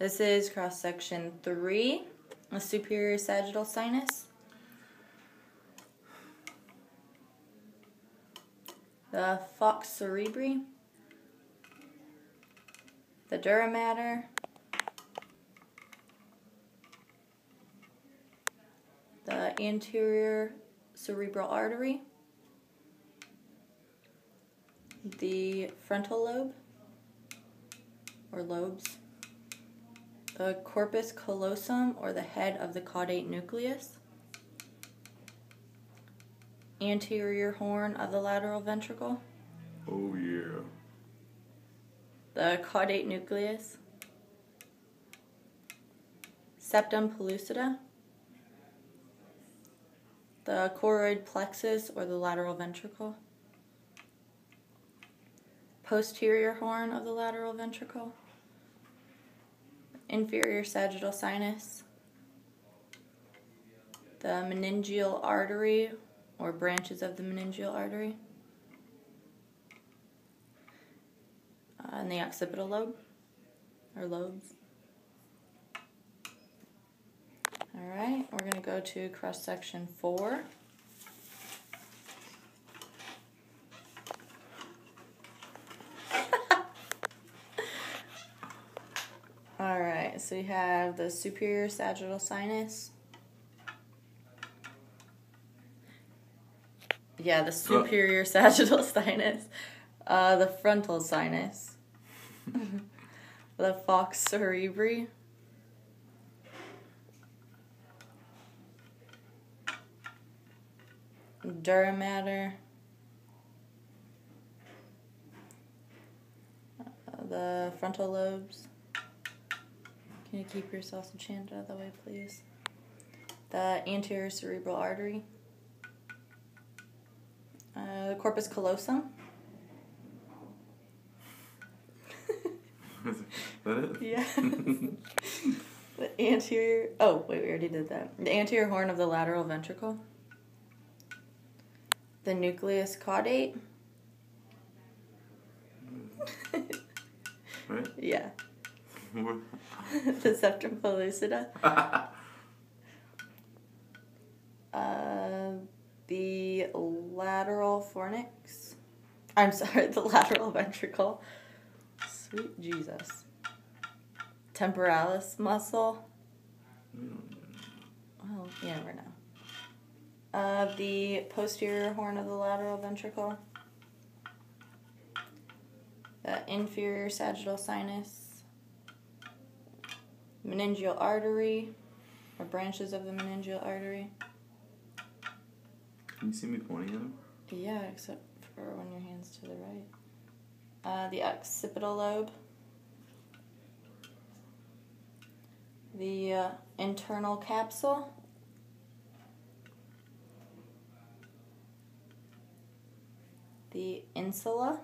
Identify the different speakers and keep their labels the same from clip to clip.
Speaker 1: This is cross-section 3, the superior sagittal sinus. The falx cerebri. The dura mater. The anterior cerebral artery. The frontal lobe, or lobes. The corpus callosum, or the head of the caudate nucleus. Anterior horn of the lateral ventricle.
Speaker 2: Oh yeah.
Speaker 1: The caudate nucleus. Septum pellucida. The choroid plexus, or the lateral ventricle. Posterior horn of the lateral ventricle. Inferior sagittal sinus. The meningeal artery, or branches of the meningeal artery. And the occipital lobe, or lobes. Alright, we're going to go to cross-section 4. Alright, so we have the superior sagittal sinus. Yeah, the superior sagittal sinus. The frontal sinus. The falx cerebri. Dura mater. The frontal lobes. Can you keep your sausage hand out of the way, please? The anterior cerebral artery. The corpus callosum.
Speaker 2: Is that it?
Speaker 1: Yeah. The anterior... Oh, wait, we already did that. The anterior horn of the lateral ventricle. The nucleus caudate.
Speaker 2: Right?
Speaker 1: Yeah. The septum pellucida. The lateral fornix. I'm sorry, the lateral ventricle. Sweet Jesus. Temporalis muscle. Well, you never know. The posterior horn of the lateral ventricle. The inferior sagittal sinus. Meningeal artery, or branches of the meningeal artery.
Speaker 2: Can you see me pointing at him?
Speaker 1: Yeah, except for when your hand's to the right. The occipital lobe. The internal capsule. The insula.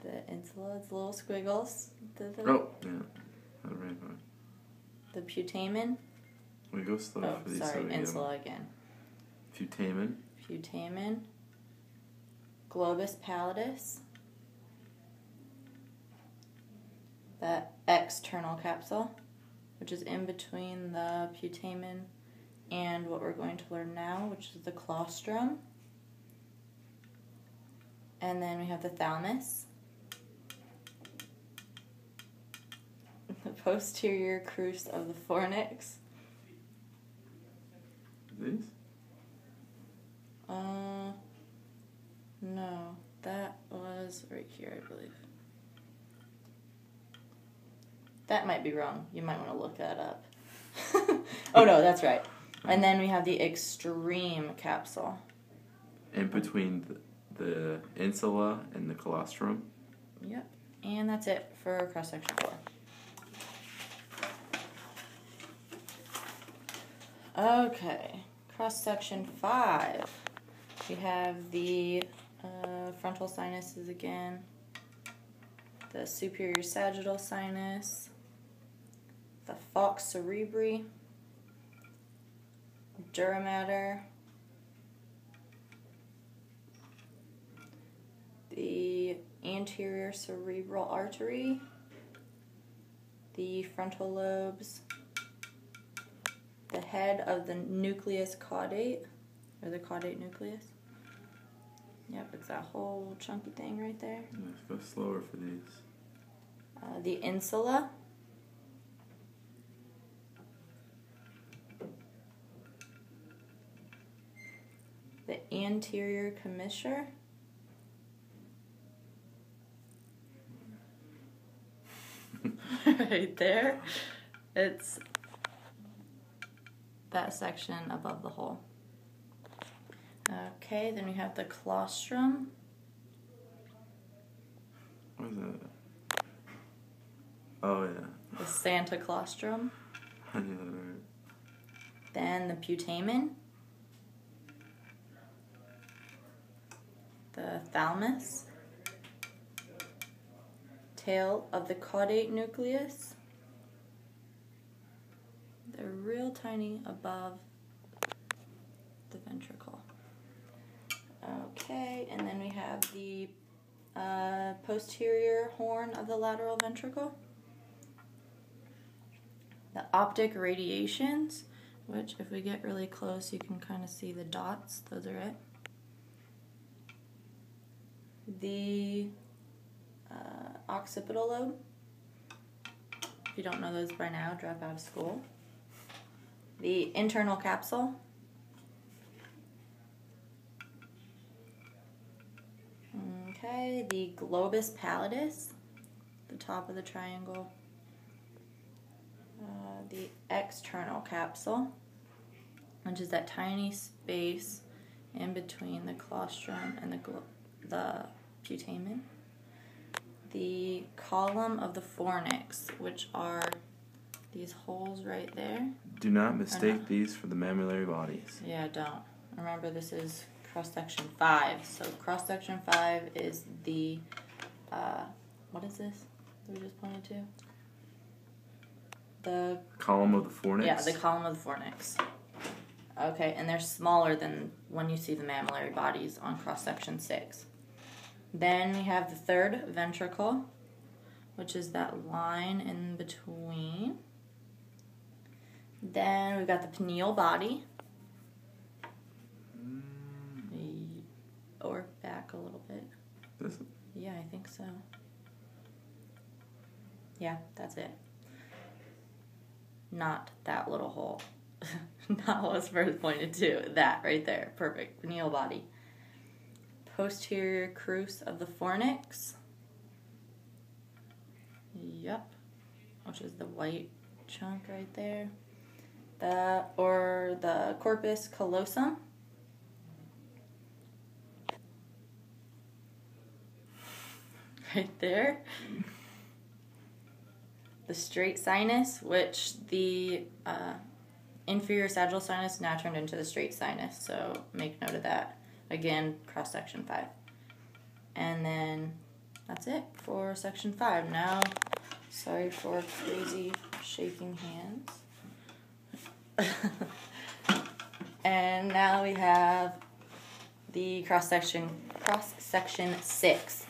Speaker 1: The insula, it's little squiggles.
Speaker 2: Oh, yeah. That's right.
Speaker 1: The putamen.
Speaker 2: We go slow for these.
Speaker 1: Sorry,
Speaker 2: so we get
Speaker 1: insula again.
Speaker 2: Putamen.
Speaker 1: Putamen. Globus pallidus. The external capsule, which is in between the putamen and what we're going to learn now, which is the claustrum. And then we have the thalamus. The posterior crus of the fornix.
Speaker 2: These?
Speaker 1: No, that was right here, I believe. That might be wrong. You might want to look that up. Oh no, that's right. And then we have the extreme capsule.
Speaker 2: In between the insula and the colostrum.
Speaker 1: Yep. And that's it for cross-section 4. Okay. Cross-section 5. We have the frontal sinuses again. The superior sagittal sinus. The falx cerebri. Dura mater. The anterior cerebral artery, the frontal lobes, the head of the nucleus caudate, or the caudate nucleus. Yep, it's that whole chunky thing right there.
Speaker 2: Let's go slower for these.
Speaker 1: The insula, the anterior commissure, right there. It's that section above the hole. Okay, then we have the claustrum.
Speaker 2: What is that? Oh, yeah.
Speaker 1: The Santa claustrum.
Speaker 2: I knew that right.
Speaker 1: Then the putamen. The thalamus. Tail of the caudate nucleus. They're real tiny above the ventricle. Okay, and then we have the posterior horn of the lateral ventricle. The optic radiations, which if we get really close you can kind of see the dots. Those are it. The occipital lobe. If you don't know those by now, drop out of school. The internal capsule. Okay, the globus pallidus, the top of the triangle. The external capsule, which is that tiny space in between the claustrum and the putamen. The column of the fornix, which are these holes right there.
Speaker 2: Do not mistake these for the mammillary bodies.
Speaker 1: Yeah, don't. Remember, this is cross-section 5. So cross-section 5 is the, what is this that we just pointed to? The
Speaker 2: column of the fornix?
Speaker 1: Yeah, the column of the fornix. Okay, and they're smaller than when you see the mammillary bodies on cross-section 6. Then we have the third ventricle, which is that line in between. Then we've got the pineal body. Or back a little bit.
Speaker 2: This?
Speaker 1: Yeah, I think so. Yeah, that's it. Not that little hole. Not what was first pointed to. That right there. Perfect. Pineal body. Posterior crus of the fornix. Yep. Which is the white chunk right there. The corpus callosum. Right there. The straight sinus, which the inferior sagittal sinus now turned into the straight sinus, so make note of that. Again, cross section 5. And then that's it for section 5. Now, sorry for crazy shaking hands. And now we have the cross section 6.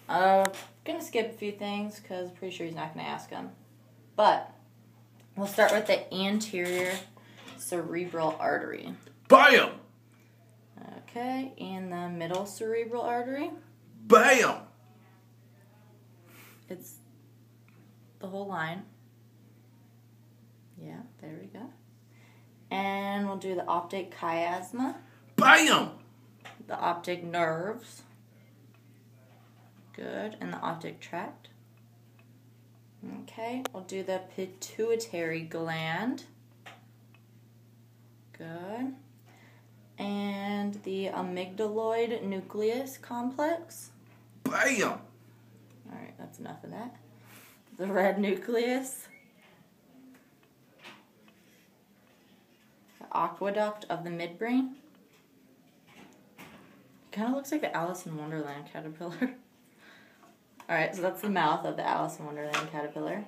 Speaker 1: Gonna skip a few things because I'm pretty sure he's not gonna ask them. But we'll start with the anterior cerebral artery.
Speaker 2: BAM!
Speaker 1: Okay, and the middle cerebral artery.
Speaker 2: BAM!
Speaker 1: It's the whole line. Yeah, there we go. And we'll do the optic chiasma.
Speaker 2: BAM!
Speaker 1: The optic nerves. Good. And the optic tract. Okay, we'll do the pituitary gland. Good. And the amygdaloid nucleus complex.
Speaker 2: BAM!
Speaker 1: Alright, that's enough of that. The red nucleus. The aqueduct of the midbrain. Kind of looks like the Alice in Wonderland caterpillar. Alright, so that's the mouth of the Alice in Wonderland caterpillar.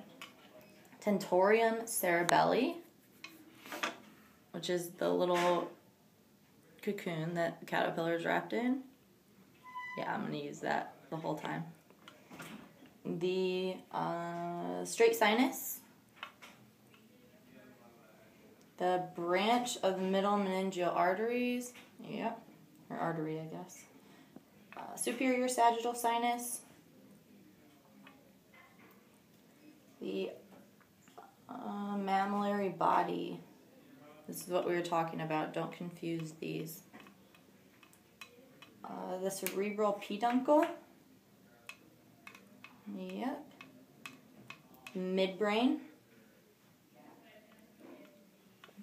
Speaker 1: Tentorium cerebelli, which is the little cocoon that the caterpillar is wrapped in. Yeah, I'm going to use that the whole time. the straight sinus, the branch of the middle meningeal arteries, yep, or artery, I guess, superior sagittal sinus, the mammillary body. This is what we were talking about. Don't confuse these. The cerebral peduncle. Yep. Midbrain.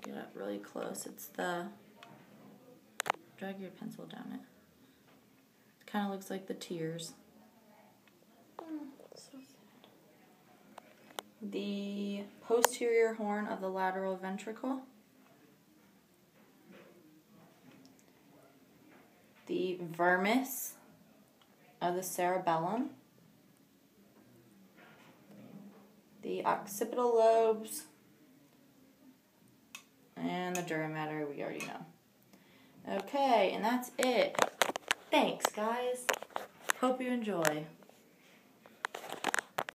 Speaker 1: Get up really close. It's the... Drag your pencil down it. It kind of looks like the tears. So sad. The posterior horn of the lateral ventricle. The vermis of the cerebellum. The occipital lobes. And the dura mater we already know. Okay, and that's it. Thanks, guys. Hope you enjoy.